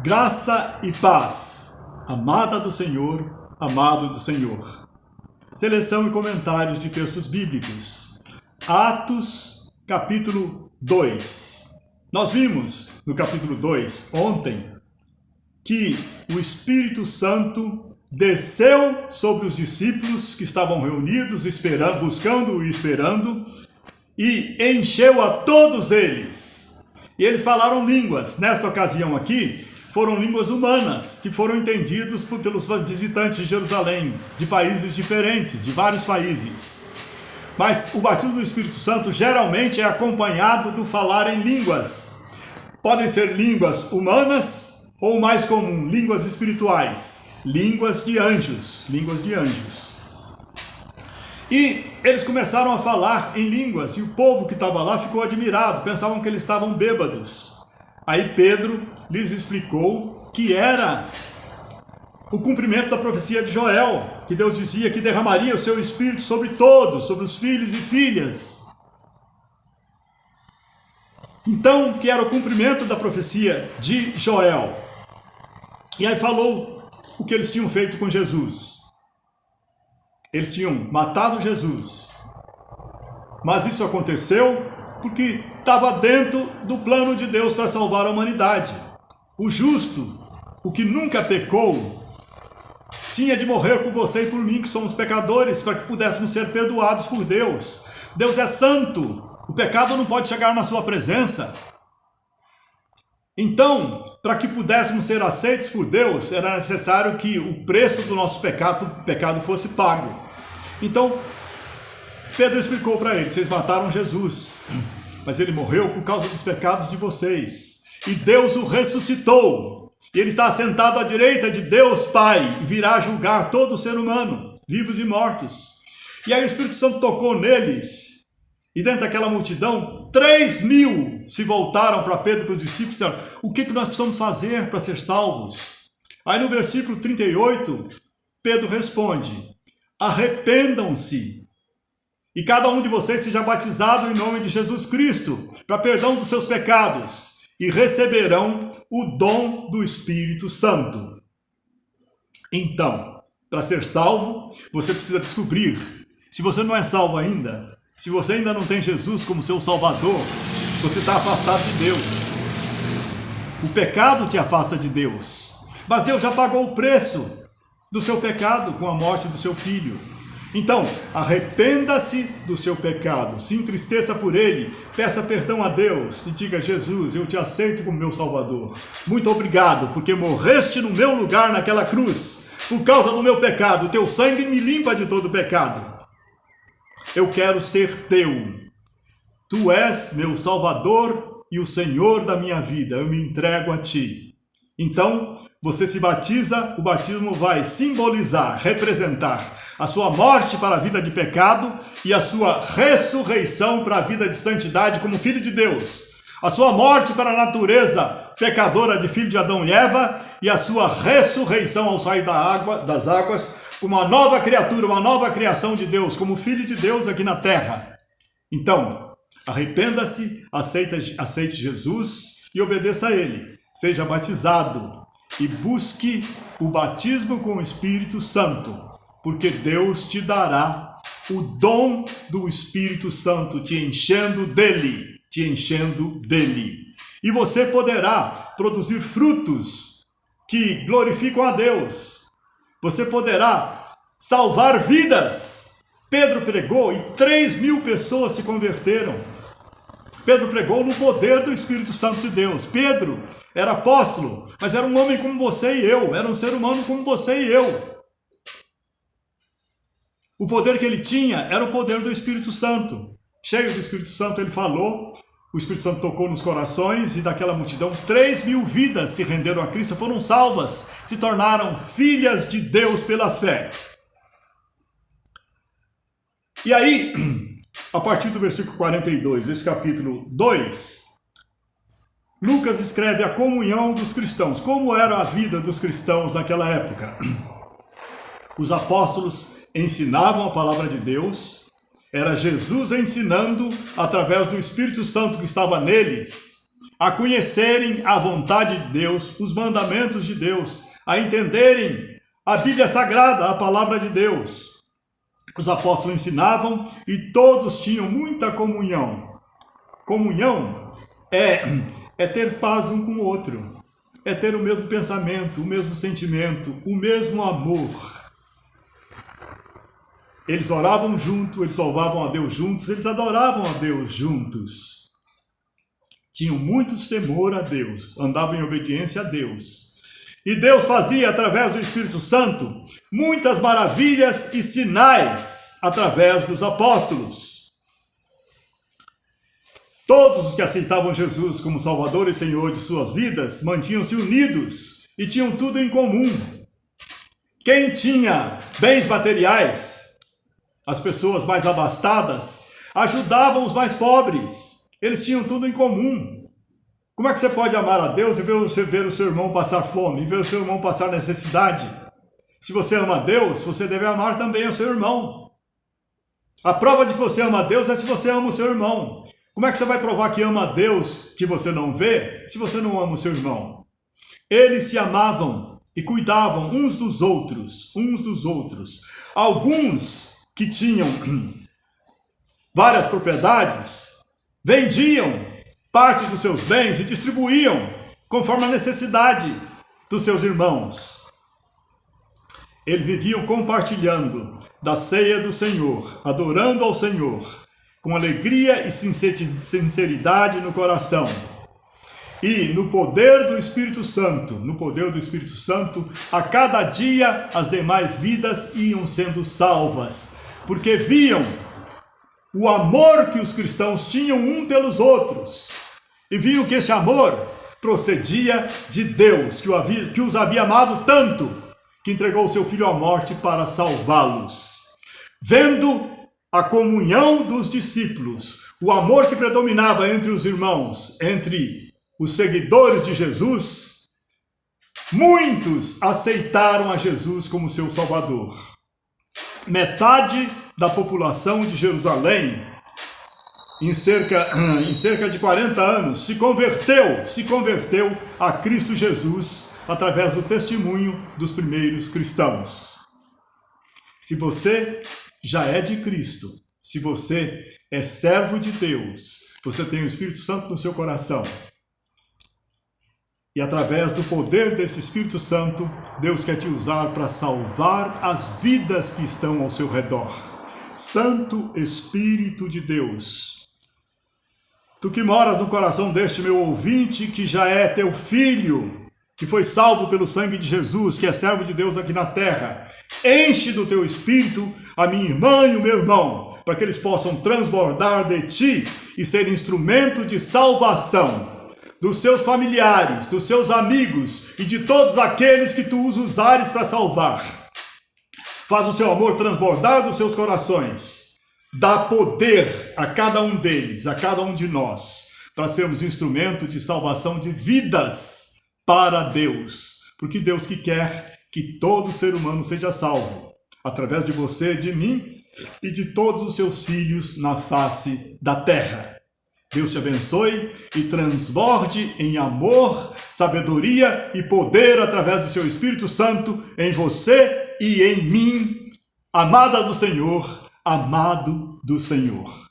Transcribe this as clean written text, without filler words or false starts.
Graça e paz, amada do Senhor, amado do Senhor. Seleção e comentários de textos bíblicos. Atos, capítulo 2. Nós vimos no capítulo 2, ontem, que o Espírito Santo desceu sobre os discípulos que estavam reunidos, buscando e esperando, e encheu a todos eles. E eles falaram línguas. Nesta ocasião aqui, foram línguas humanas, que foram entendidos pelos visitantes de Jerusalém, de países diferentes, de vários países. Mas o batismo do Espírito Santo geralmente é acompanhado do falar em línguas. Podem ser línguas humanas ou, mais comum, línguas espirituais, línguas de anjos. E eles começaram a falar em línguas, e o povo que estava lá ficou admirado, pensavam que eles estavam bêbados. Aí Pedro lhes explicou que era o cumprimento da profecia de Joel, que Deus dizia que derramaria o seu Espírito sobre todos, sobre os filhos e filhas. Então, que era o cumprimento da profecia de Joel. E aí falou o que eles tinham feito com Jesus. Eles tinham matado Jesus. Mas isso aconteceu porque estava dentro do plano de Deus para salvar a humanidade. O justo, o que nunca pecou, tinha de morrer por você e por mim, que somos pecadores, para que pudéssemos ser perdoados por Deus. Deus é santo, o pecado não pode chegar na sua presença. Então, para que pudéssemos ser aceitos por Deus, era necessário que o preço do nosso pecado fosse pago. Então, Pedro explicou para eles: vocês mataram Jesus, mas ele morreu por causa dos pecados de vocês. E Deus o ressuscitou. E ele está assentado à direita de Deus Pai e virá julgar todo ser humano, vivos e mortos. E aí o Espírito Santo tocou neles. E dentro daquela multidão, 3.000 se voltaram para Pedro e para os discípulos e disseram: o que nós precisamos fazer para ser salvos? Aí no versículo 38, Pedro responde: arrependam-se. E cada um de vocês seja batizado em nome de Jesus Cristo, para perdão dos seus pecados, e receberão o dom do Espírito Santo. Então, para ser salvo, você precisa descobrir. Se você não é salvo ainda, se você ainda não tem Jesus como seu Salvador, você está afastado de Deus. O pecado te afasta de Deus. Mas Deus já pagou o preço do seu pecado com a morte do seu Filho. Então, arrependa-se do seu pecado, se entristeça por ele, peça perdão a Deus e diga: Jesus, eu te aceito como meu Salvador. Muito obrigado, porque morreste no meu lugar naquela cruz, por causa do meu pecado. O teu sangue me limpa de todo pecado. Eu quero ser teu. Tu és meu Salvador e o Senhor da minha vida. Eu me entrego a ti. Então, você se batiza, o batismo vai simbolizar, representar a sua morte para a vida de pecado e a sua ressurreição para a vida de santidade como filho de Deus. A sua morte para a natureza pecadora de filho de Adão e Eva e a sua ressurreição ao sair das águas como uma nova criatura, uma nova criação de Deus, como filho de Deus aqui na terra. Então, arrependa-se, aceite Jesus e obedeça a ele. Seja batizado e busque o batismo com o Espírito Santo, porque Deus te dará o dom do Espírito Santo, te enchendo dele. E você poderá produzir frutos que glorificam a Deus. Você poderá salvar vidas. Pedro pregou e 3.000 pessoas se converteram. Pedro pregou no poder do Espírito Santo de Deus. Pedro era apóstolo, mas era um homem como você e eu, era um ser humano como você e eu. O poder que ele tinha era o poder do Espírito Santo. Cheio do Espírito Santo, ele falou, o Espírito Santo tocou nos corações e daquela multidão, 3.000 vidas se renderam a Cristo, foram salvas, se tornaram filhas de Deus pela fé. E aí, a partir do versículo 42, desse capítulo 2, Lucas escreve a comunhão dos cristãos. Como era a vida dos cristãos naquela época? Os apóstolos ensinavam a palavra de Deus, era Jesus ensinando através do Espírito Santo que estava neles, a conhecerem a vontade de Deus, os mandamentos de Deus, a entenderem a Bíblia Sagrada, a palavra de Deus. Os apóstolos ensinavam e todos tinham muita comunhão. Comunhão é ter paz um com o outro, é ter o mesmo pensamento, o mesmo sentimento, o mesmo amor. Eles oravam juntos, eles louvavam a Deus juntos, eles adoravam a Deus juntos. Tinham muitos temor a Deus, andavam em obediência a Deus. E Deus fazia, através do Espírito Santo, muitas maravilhas e sinais através dos apóstolos. Todos os que aceitavam Jesus como Salvador e Senhor de suas vidas mantinham-se unidos e tinham tudo em comum. Quem tinha bens materiais, as pessoas mais abastadas, ajudavam os mais pobres. Eles tinham tudo em comum. Como é que você pode amar a Deus e ver o seu irmão passar fome, e ver o seu irmão passar necessidade? Se você ama a Deus, você deve amar também o seu irmão. A prova de que você ama a Deus é se você ama o seu irmão. Como é que você vai provar que ama a Deus que você não vê, se você não ama o seu irmão? Eles se amavam e cuidavam uns dos outros. Alguns que tinham várias propriedades vendiam parte dos seus bens e distribuíam conforme a necessidade dos seus irmãos. Eles viviam compartilhando da ceia do Senhor, adorando ao Senhor, com alegria e sinceridade no coração. E no poder do Espírito Santo, a cada dia as demais vidas iam sendo salvas, porque viam o amor que os cristãos tinham um pelos outros. E viam que esse amor procedia de Deus, que os havia amado tanto, que entregou o seu Filho à morte para salvá-los. Vendo a comunhão dos discípulos, o amor que predominava entre os irmãos, entre os seguidores de Jesus, muitos aceitaram a Jesus como seu Salvador. Metade da população de Jerusalém, em cerca de 40 anos, se converteu a Cristo Jesus através do testemunho dos primeiros cristãos. Se você já é de Cristo, se você é servo de Deus, você tem o Espírito Santo no seu coração. E através do poder desse Espírito Santo, Deus quer te usar para salvar as vidas que estão ao seu redor. Santo Espírito de Deus, tu que moras no coração deste meu ouvinte, que já é teu filho, que foi salvo pelo sangue de Jesus, que é servo de Deus aqui na terra, enche do teu Espírito a minha irmã e o meu irmão, para que eles possam transbordar de ti e ser instrumento de salvação dos seus familiares, dos seus amigos e de todos aqueles que tu os usares para salvar. Faz o seu amor transbordar dos seus corações. Dá poder a cada um deles, a cada um de nós, para sermos instrumento de salvação de vidas para Deus. Porque Deus que quer que todo ser humano seja salvo, através de você, de mim e de todos os seus filhos na face da terra. Deus te abençoe e transborde em amor, sabedoria e poder através do seu Espírito Santo em você e em mim, amada do Senhor, amado do Senhor.